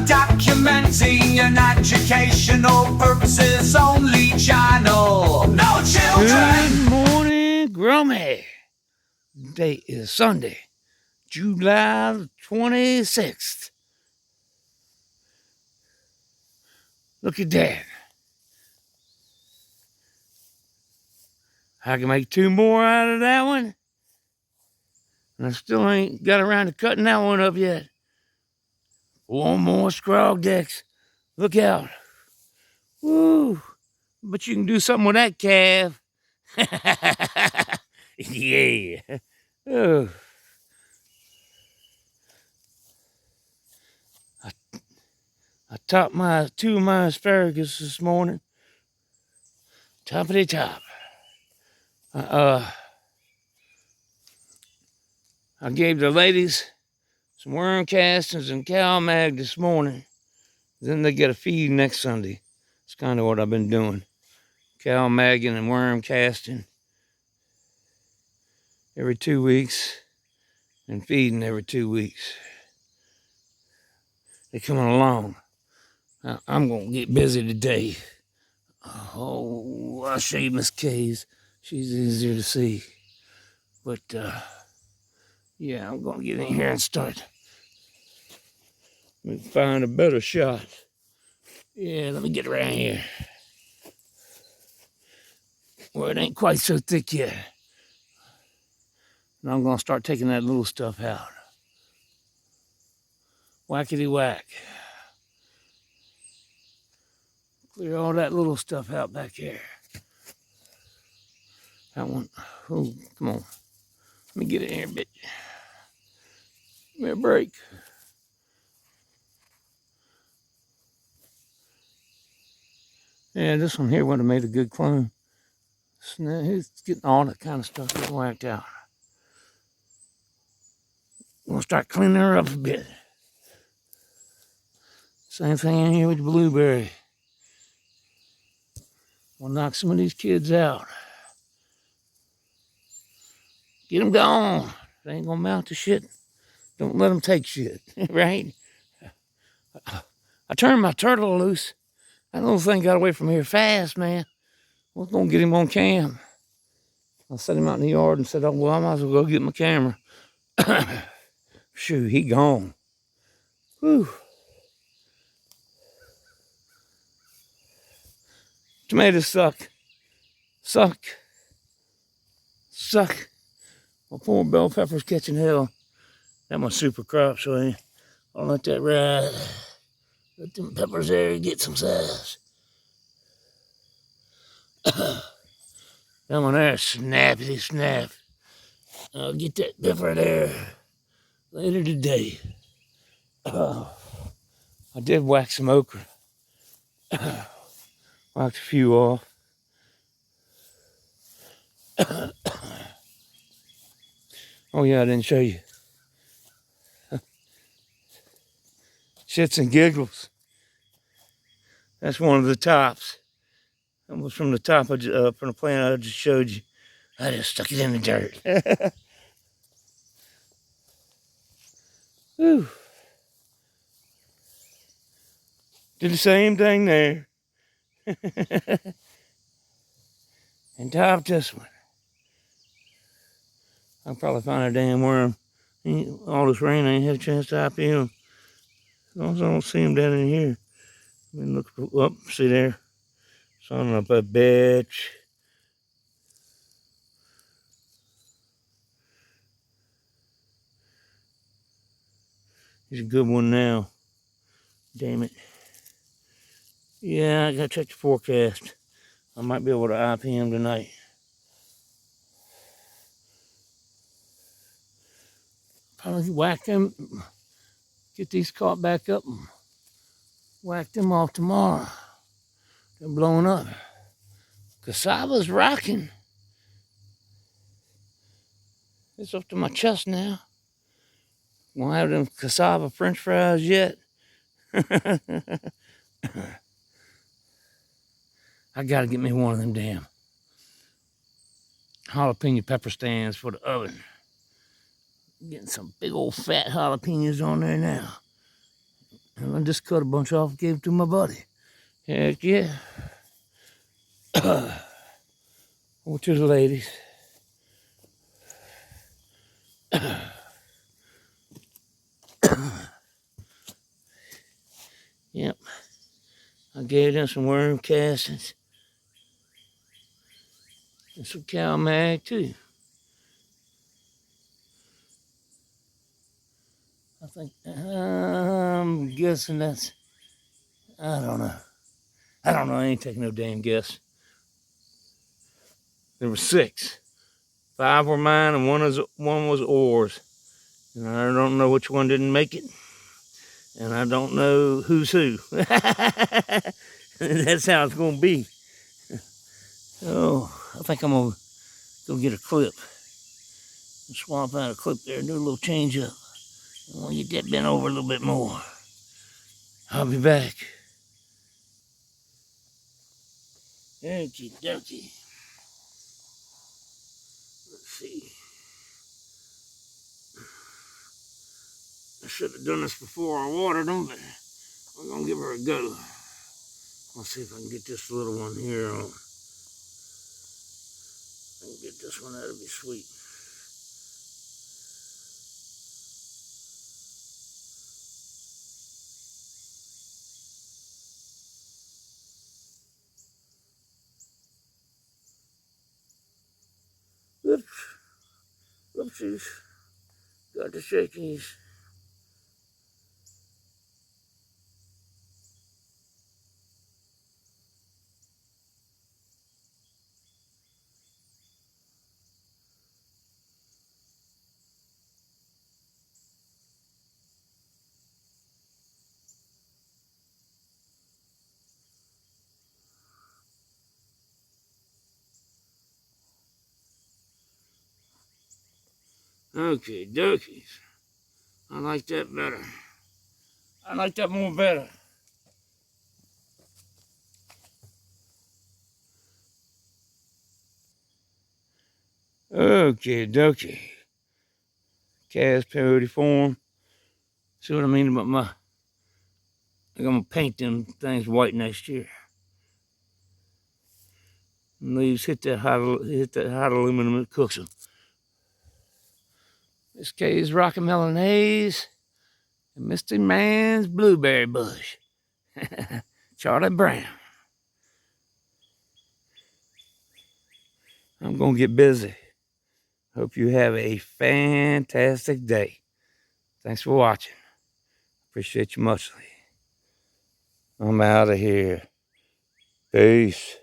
Documenting an educational purposes only channel. No children. Good morning, Grummy. Today is Sunday, July the 26th. Look at that. I can make 2 more out of that one. And I still ain't got around to cutting that one up yet. 1 more scrog decks. Look out. Woo. But you can do something with that calf. Yeah. Oh. I topped 2 of my asparagus this morning. Toppity top. I gave the ladies some worm castings and cow mag this morning. Then they get a feed next Sunday. It's kind of what I've been doing. Cow magging and worm casting every 2 weeks and feeding every 2 weeks. They're coming along. Now, I'm going to get busy today. Oh, I'll show you Miss K's. She's easier to see. But, yeah, I'm going to get in here and start. Let me find a better shot. Yeah, let me get around here. Well, it ain't quite so thick yet. And I'm going to start taking that little stuff out. Whackety whack. Clear all that little stuff out back here. That one, oh, come on. Let me get in here a bit. Give me a break. Yeah, this one here would have made a good clone. He's getting all that kind of stuff whacked out. I'm gonna start cleaning her up a bit. Same thing in here with the blueberry. We'll knock some of these kids out. Get them gone. They ain't gonna mount to shit. Don't let them take shit, right? I turned my turtle loose. That little thing got away from here fast, man. I was gonna get him on cam. I set him out in the yard and said, oh, well, I might as well go get my camera. Shoot, he gone. Whew. Tomatoes suck. Suck. Suck. My poor bell pepper's catching hell. That my super crop, so I'll let that ride. Let them peppers there get some size. That one there, snappity snap. I'll get that pepper there later today. I did whack some okra. Whacked a few off. Oh yeah, I didn't show you. Shits and giggles. That's one of the tops. That was from the top from the plant I just showed you. I just stuck it in the dirt. Whew. Did the same thing there. And topped this one. I'll probably find a damn worm. All this rain, I ain't had a chance to top him. As long as I don't see him down in here. Let me look up, see there. Son of a bitch. He's a good one now. Damn it. Yeah, I gotta check the forecast. I might be able to IP him tonight. Probably whack them, get these caught back up and whack them off tomorrow. They're blowing up. Cassava's rocking. It's up to my chest now. Won't have them cassava french fries yet. I gotta get me one of them damn jalapeno pepper stands for the oven. Getting some big old fat jalapenos on there now. And I just cut a bunch off and gave it to my buddy. Heck yeah. Over to the ladies. Yep. I gave them some worm castings. And some cow mag too. I think, I'm guessing that's, I don't know. I ain't taking no damn guess. There were 6. 5 were mine and one was Orr's. And I don't know which one didn't make it. And I don't know who's who. That's how it's gonna be. Oh, I think I'm gonna go get a clip. And swap out a clip there and do a little change up. I wanna get that bent over a little bit more. I'll be back. Okie dokie. Let's see. I should have done this before I watered them, but we're gonna give her a go. Let's see if I can get this little one here on. I can get this one, that'll be sweet. Oops. Oopsies. Got the shakies. Okay, dokies. I like that better. I like that more better. Okay, dokie. Cast parody form. See what I mean about my. I'm gonna paint them things white next year. And leaves hit that hot aluminum, it cooks them. This K's Rocky Melon Haze and Misty Man's Blueberry Bush. Charlie Brown. I'm gonna get busy. Hope you have a fantastic day. Thanks for watching. Appreciate you muchly. I'm out of here. Peace.